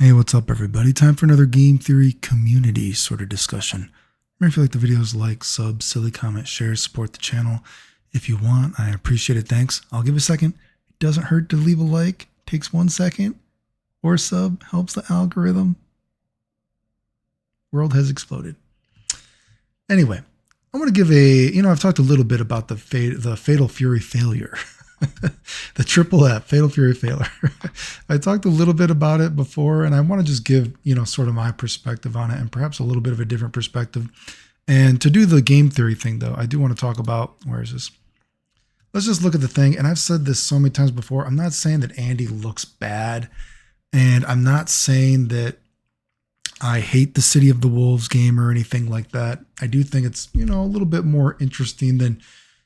Hey, what's up, everybody? Time for another game theory community sort of discussion. Remember, if you like the videos, like, sub, silly comment, share, support the channel. If you want, I appreciate it. Thanks. I'll give a second. It doesn't hurt to leave a like. Takes 1 second. Or sub. Helps the algorithm. World has exploded. Anyway, I want to give I've talked a little bit about the Fatal Fury failure. The triple F, Fatal Fury failure. I talked a little bit about it before, and I want to just give, sort of my perspective on it and perhaps a little bit of a different perspective. And to do the game theory thing, though, I do want to talk about, where is this? Let's just look at the thing. And I've said this so many times before. I'm not saying that Andy looks bad, and I'm not saying that I hate the City of the Wolves game or anything like that. I do think it's, a little bit more interesting than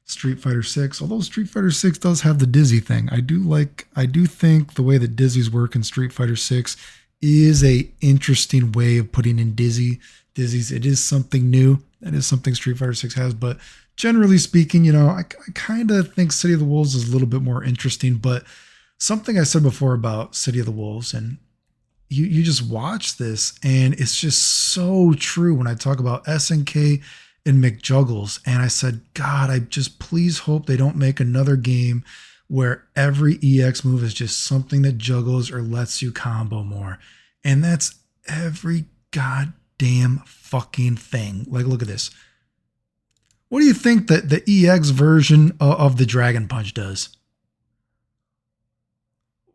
Street Fighter 6, although Street Fighter 6 does have the dizzy thing. I do think the way that dizzies work in Street Fighter 6 is a interesting way of putting in dizzies. It is something new. That is something Street Fighter 6 has, but generally speaking, I kind of think City of the Wolves is a little bit more interesting. But something I said before about City of the Wolves, and you just watch this and it's just so true when I talk about SNK and McJuggles. And I said, God, I just please hope they don't make another game where every EX move is just something that juggles or lets you combo more. And that's every goddamn fucking thing. Like, look at this. What do you think that the EX version of the Dragon Punch does?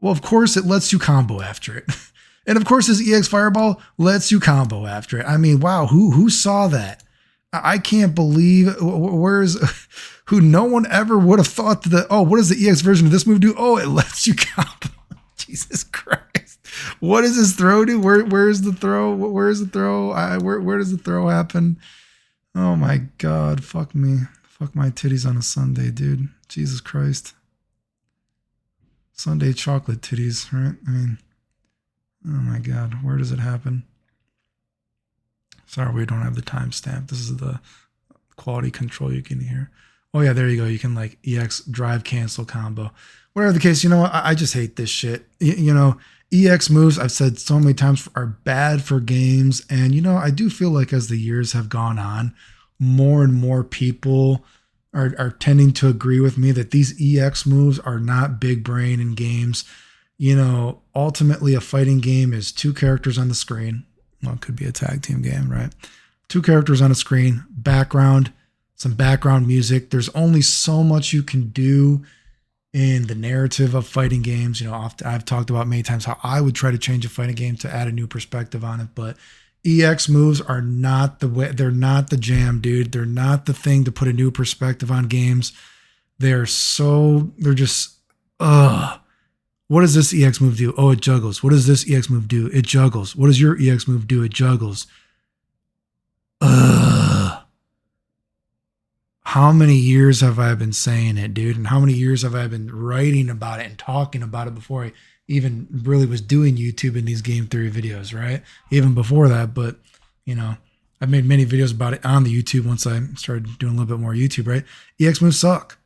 Well, of course, it lets you combo after it. And of course, this EX Fireball lets you combo after it. I mean, wow, who saw that? I can't believe who no one ever would have thought that, what does the EX version of this move do? Oh, it lets you combo. Jesus Christ. What does this throw do? Where's the throw? Where's the throw? Where does the throw happen? Oh my God. Fuck me. Fuck my titties on a Sunday, dude. Jesus Christ. Sunday chocolate titties, right? I mean, oh my God. Where does it happen? Sorry, we don't have the timestamp. This is the quality control you can hear. Oh yeah, there you go. You can like EX drive cancel combo. Whatever the case, I just hate this shit. EX moves, I've said so many times, are bad for games. And, I do feel like as the years have gone on, more and more people are tending to agree with me that these EX moves are not big brain in games. Ultimately a fighting game is 2 characters on the screen. Well, it could be a tag team game, right? 2 characters on a screen, background, some background music. There's only so much you can do in the narrative of fighting games. I've talked about many times how I would try to change a fighting game to add a new perspective on it, but EX moves are not the way. They're not the jam, dude. They're not the thing to put a new perspective on games. They're just, What does this EX move do? Oh, it juggles. What does this EX move do? It juggles. What does your EX move do? It juggles. How many years have I been saying it, dude? And how many years have I been writing about it and talking about it before I even really was doing YouTube in these game theory videos, right? Even before that, but I've made many videos about it on the YouTube once I started doing a little bit more YouTube, right? EX moves suck.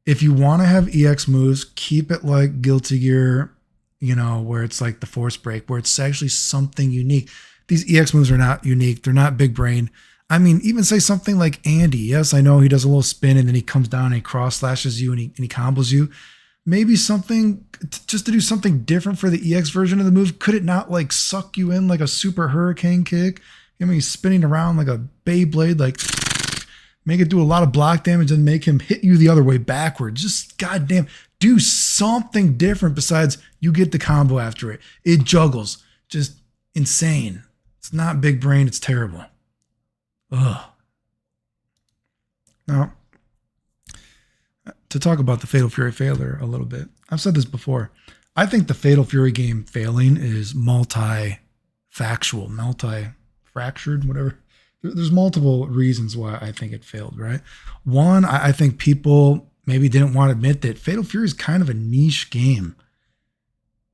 If you want to have EX moves, keep it like Guilty Gear, where it's like the Force Break, where it's actually something unique. These EX moves are not unique. They're not big brain. I mean, even say something like Andy. Yes, I know he does a little spin and then he comes down and he cross slashes you and he combos you. Maybe something just to do something different for the EX version of the move. Could it not like suck you in like a super hurricane kick? He's spinning around like a Beyblade, like make it do a lot of block damage and make him hit you the other way backwards. Just goddamn, do something different besides you get the combo after it. It juggles. Just insane. It's not big brain. It's terrible. Ugh. Now, to talk about the Fatal Fury failure a little bit, I've said this before. I think the Fatal Fury game failing is multi-factual, multi-fractured, whatever. There's multiple reasons why I think it failed, right? One, I think people maybe didn't want to admit that Fatal Fury is kind of a niche game.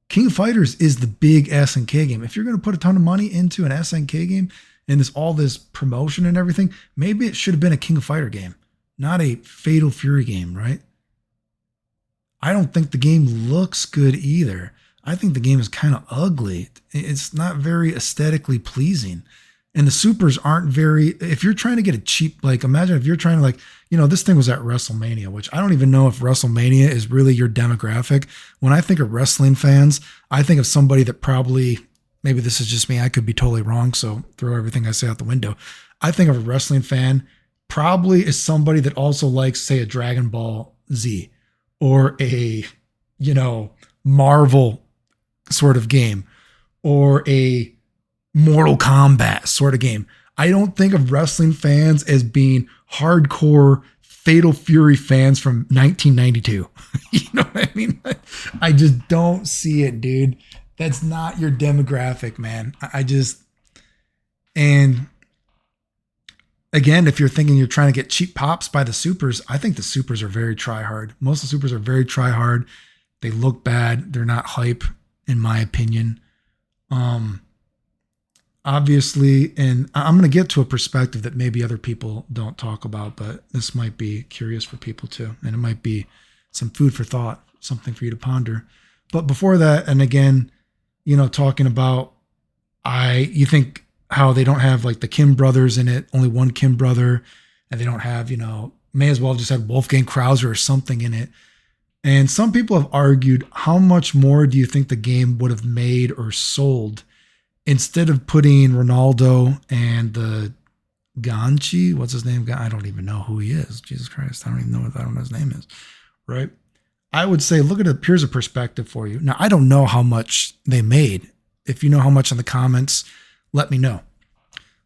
King of Fighters is the big SNK game. If you're going to put a ton of money into an SNK game and all this promotion and everything, maybe it should have been a King of Fighter game, not a Fatal Fury game, right? I don't think the game looks good either. I think the game is kind of ugly. It's not very aesthetically pleasing. And the supers aren't very, if you're trying to get a cheap, like imagine if you're trying to like, this thing was at WrestleMania, which I don't even know if WrestleMania is really your demographic. When I think of wrestling fans, I think of somebody that probably, maybe this is just me, I could be totally wrong, so throw everything I say out the window. I think of a wrestling fan probably is somebody that also likes, say, a Dragon Ball Z or a, Marvel sort of game or a Mortal Kombat sort of game. I don't think of wrestling fans as being hardcore Fatal Fury fans from 1992. You know what I mean? I just don't see it, dude. That's not your demographic, man. And again, if you're thinking you're trying to get cheap pops by the supers, I think the supers are very try hard. Most of the supers are very try hard. They look bad. They're not hype, in my opinion. Obviously, and I'm going to get to a perspective that maybe other people don't talk about, but this might be curious for people too. And it might be some food for thought, something for you to ponder. But before that, and again, talking about, you think how they don't have like the Kim brothers in it, only one Kim brother, and they don't have, may as well have just had Wolfgang Krauser or something in it. And some people have argued, how much more do you think the game would have made or sold instead of putting Ronaldo and the Ganchi? What's his name? I don't even know who he is. Jesus Christ. I don't know what his name is. Right? I would say, look at it. Here's a perspective for you. Now, I don't know how much they made. If you know how much in the comments, let me know.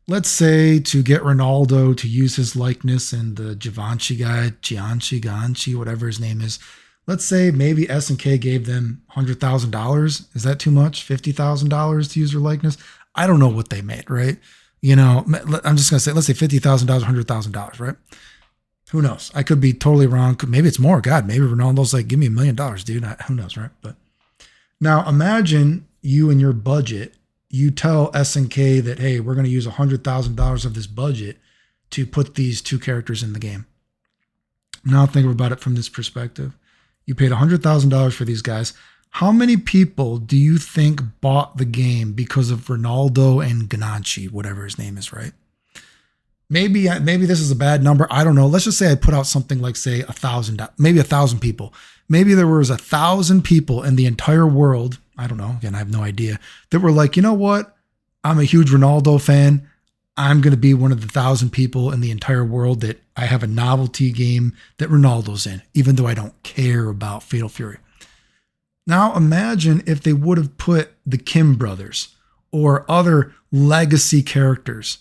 Let's say to get Ronaldo to use his likeness and the Givenchy, whatever his name is. Let's say maybe SNK gave them $100,000. Is that too much? $50,000 to use their likeness? I don't know what they made, right? I'm just going to say, let's say $50,000, $100,000, right? Who knows? I could be totally wrong. Maybe it's more. God, maybe Ronaldo's like, give me $1 million, dude. Who knows, right? But now imagine you and your budget, you tell SNK that, hey, we're going to use $100,000 of this budget to put these two characters in the game. Now think about it from this perspective. You paid $100,000 for these guys. How many people do you think bought the game because of Ronaldo and Gananchi, whatever his name is, right? Maybe this is a bad number. I don't know. Let's just say I put out something like, say, 1,000, maybe 1,000 people. Maybe there was 1,000 people in the entire world. I don't know. Again, I have no idea. That were like, you know what? I'm a huge Ronaldo fan. I'm going to be one of the 1,000 people in the entire world that I have a novelty game that Ronaldo's in, even though I don't care about Fatal Fury. Now imagine if they would have put the Kim brothers or other legacy characters.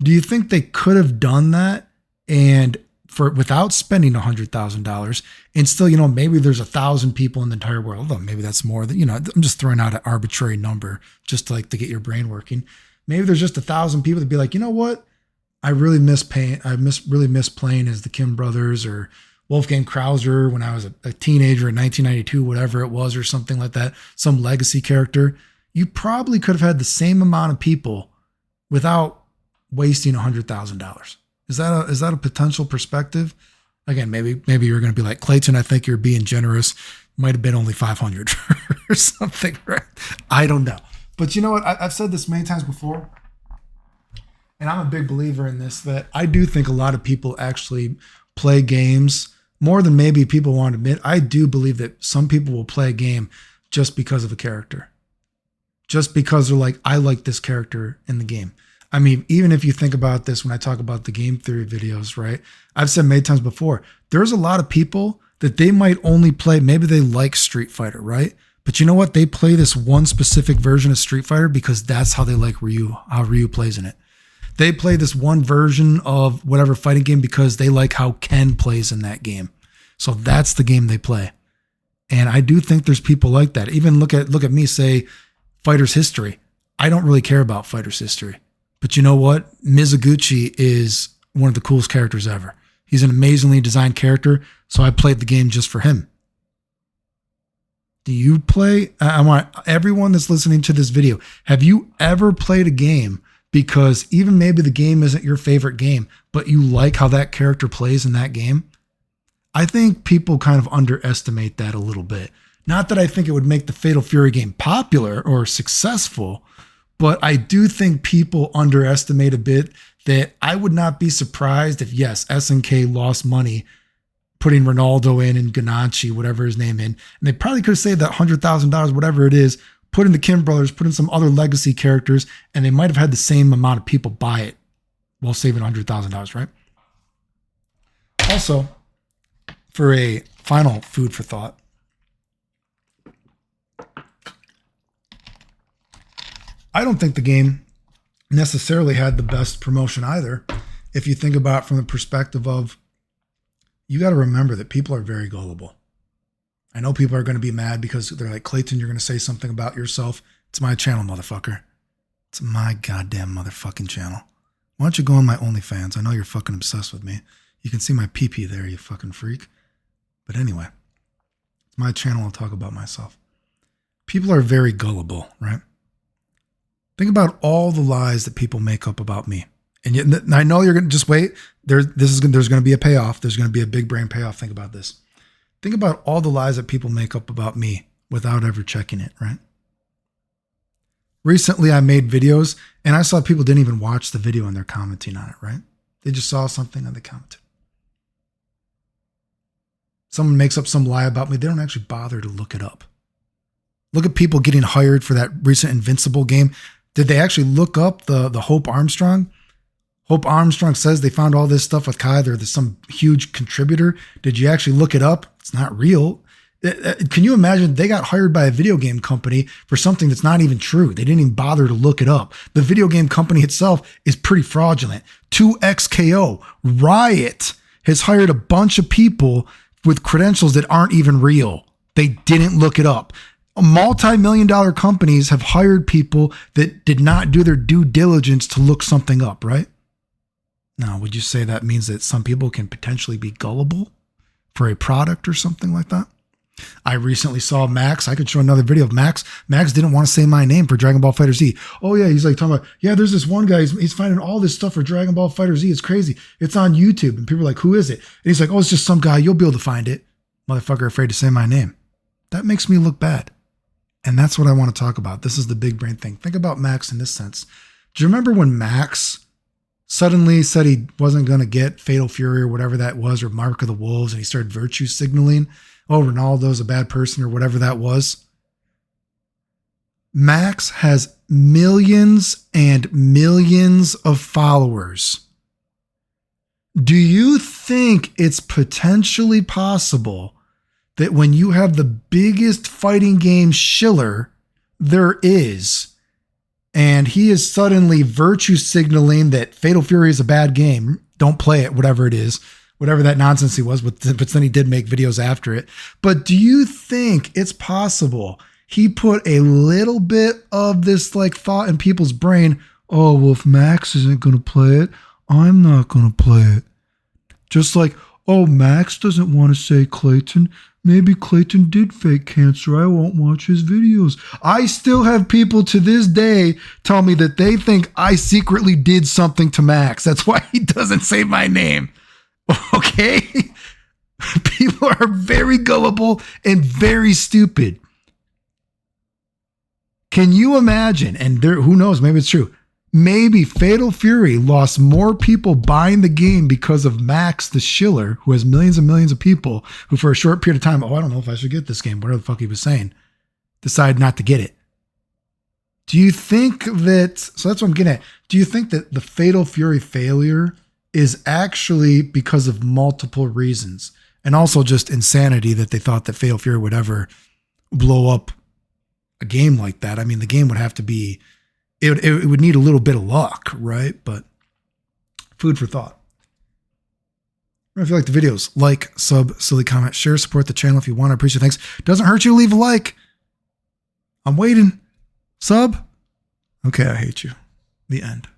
Do you think they could have done that and without spending $100,000 and still, maybe there's 1,000 people in the entire world. Although maybe that's more than, I'm just throwing out an arbitrary number just to get your brain working. Maybe there's just 1,000 people to be like, you know what? I really miss playing as the Kim brothers or Wolfgang Krauser when I was a teenager in 1992, whatever it was, or something like that, some legacy character. You probably could have had the same amount of people without wasting $100,000. Is that a potential perspective? Again, maybe you're going to be like, Clayton, I think you're being generous. Might have been only 500 or something, right? I don't know. But you know what? I've said this many times before, and I'm a big believer in this, that I do think a lot of people actually play games more than maybe people want to admit. I do believe that some people will play a game just because of a character. Just because they're like, I like this character in the game. I mean, even if you think about this when I talk about the game theory videos, right? I've said many times before, there's a lot of people that they might only play, maybe they like Street Fighter, right? But you know what? They play this one specific version of Street Fighter because that's how they like Ryu, how Ryu plays in it. They play this one version of whatever fighting game because they like how Ken plays in that game. So that's the game they play. And I do think there's people like that. Even look at me, say, Fighter's History. I don't really care about Fighter's History. But you know what? Mizuguchi is one of the coolest characters ever. He's an amazingly designed character, so I played the game just for him. Do you play? I want everyone that's listening to this video, have you ever played a game because even maybe the game isn't your favorite game, but you like how that character plays in that game? I think people kind of underestimate that a little bit. Not that I think it would make the Fatal Fury game popular or successful, but I do think people underestimate a bit that I would not be surprised if, yes, SNK lost money putting Ronaldo in and Ganache, whatever his name in, and they probably could have saved that $100,000, whatever it is, put in the Kim brothers, put in some other legacy characters, and they might have had the same amount of people buy it while saving $100,000, right? Also, for a final food for thought, I don't think the game necessarily had the best promotion either. If you think about it from the perspective of, you got to remember that people are very gullible. I know people are going to be mad because they're like, Clayton, you're going to say something about yourself. It's my channel, motherfucker. It's my goddamn motherfucking channel. Why don't you go on my OnlyFans? I know you're fucking obsessed with me. You can see my pee-pee there, you fucking freak. But anyway, it's my channel. I'll talk about myself. People are very gullible, right? Think about all the lies that people make up about me. And yet, I know you're going to just wait. There's going to be a payoff. There's going to be a big brain payoff. Think about this. Think about all the lies that people make up about me without ever checking it, right? Recently, I made videos and I saw people didn't even watch the video and they're commenting on it, right? They just saw something and they commented. Someone makes up some lie about me. They don't actually bother to look it up. Look at people getting hired for that recent Invincible game. Did they actually look up the Hope Armstrong? Hope Armstrong says they found all this stuff with Kai. They're some huge contributor. Did you actually look it up? It's not real. Can you imagine they got hired by a video game company for something that's not even true? They didn't even bother to look it up. The video game company itself is pretty fraudulent. 2XKO, Riot has hired a bunch of people with credentials that aren't even real. They didn't look it up. Multi-million-dollar companies have hired people that did not do their due diligence to look something up, right? Now, would you say that means that some people can potentially be gullible for a product or something like that? I recently saw Max. I could show another video of Max. Max didn't want to say my name for Dragon Ball FighterZ. Oh yeah, he's like talking about, yeah, there's this one guy, he's finding all this stuff for Dragon Ball FighterZ. It's crazy. It's on YouTube. And people are like, who is it? And he's like, oh, it's just some guy. You'll be able to find it. Motherfucker afraid to say my name. That makes me look bad. And that's what I want to talk about. This is the big brain thing. Think about Max in this sense. Do you remember when Max suddenly said he wasn't going to get Fatal Fury or whatever that was, or Mark of the Wolves, and he started virtue signaling, oh, Ronaldo's a bad person or whatever that was? Max has millions and millions of followers. Do you think it's potentially possible that when you have the biggest fighting game shiller there is, and he is suddenly virtue signaling that Fatal Fury is a bad game, don't play it, whatever it is, whatever that nonsense he was, but then he did make videos after it. But do you think it's possible he put a little bit of this like thought in people's brain, oh, well, if Max isn't going to play it, I'm not going to play it. Just like, oh, Max doesn't want to say Clayton. Maybe Clayton did fake cancer. I won't watch his videos. I still have people to this day tell me that they think I secretly did something to Max. That's why he doesn't say my name. Okay? People are very gullible and very stupid. Can you imagine? And there, who knows? Maybe it's true. Maybe Fatal Fury lost more people buying the game because of Max the Shiller, who has millions and millions of people who for a short period of time, oh, I don't know if I should get this game, whatever the fuck he was saying, decide not to get it. Do you think that, so that's what I'm getting at. Do you think that the Fatal Fury failure is actually because of multiple reasons and also just insanity that they thought that Fatal Fury would ever blow up a game like that? I mean, the game would have to be, it would need a little bit of luck, right? But food for thought. If you like the videos, like, sub, silly comment, share, support the channel if you want. I appreciate it. Thanks. Doesn't hurt you to leave a like. I'm waiting. Sub. Okay, I hate you. The end.